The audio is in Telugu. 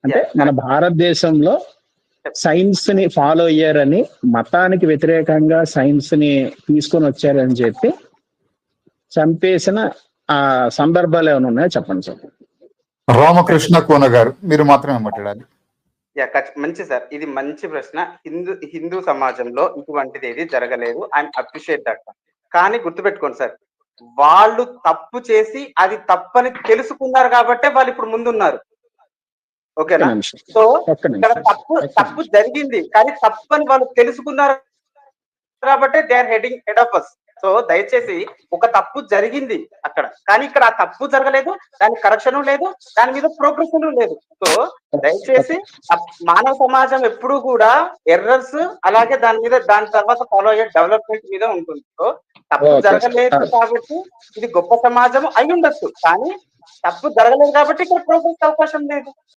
అంటే మన భారతదేశంలో సైన్స్ ని ఫాలో అయ్యారని, మతానికి వ్యతిరేకంగా సైన్స్ ని తీసుకొని వచ్చారని చెప్పి చంపేసిన ఆ సందర్భాలు ఏమైనా ఉన్నాయో చెప్పండి సార్. రామకృష్ణ కోన గారు, మీరు మాత్రమే మాట్లాడాలి. మంచి సార్, ఇది మంచి ప్రశ్న. హిందూ సమాజంలో ఇటువంటిది ఏది జరగలేదు. I'm appreciate that. కానీ గుర్తుపెట్టుకోండి సార్, వాళ్ళు తప్పు చేసి అది తప్పని తెలుసుకున్నారు కాబట్టే వాళ్ళు ఇప్పుడు ముందున్నారు. ఓకేనా? సో ఇక్కడ తప్పు జరిగింది, కానీ తప్పని వాళ్ళు తెలుసుకున్నారు కాబట్టి they are head of us. So దయచేసి, ఒక తప్పు జరిగింది అక్కడ, కానీ ఇక్కడ ఆ తప్పు జరగలేదు, దాని కరెక్షన్ లేదు, దాని మీద ప్రోగ్రెస్ లేదు. సో దయచేసి మానవ సమాజం ఎప్పుడు కూడా ఎర్రర్స్, అలాగే దాని తర్వాత ఫాలో అయ్యే డెవలప్మెంట్ మీద ఉంటుంది. సో తప్పు జరగలేదు కాబట్టి ఇది గొప్ప సమాజం అయి ఉండొచ్చు, కానీ తప్పు జరగలేదు కాబట్టి ఇక్కడ ప్రోగ్రెస్ అవకాశం లేదు.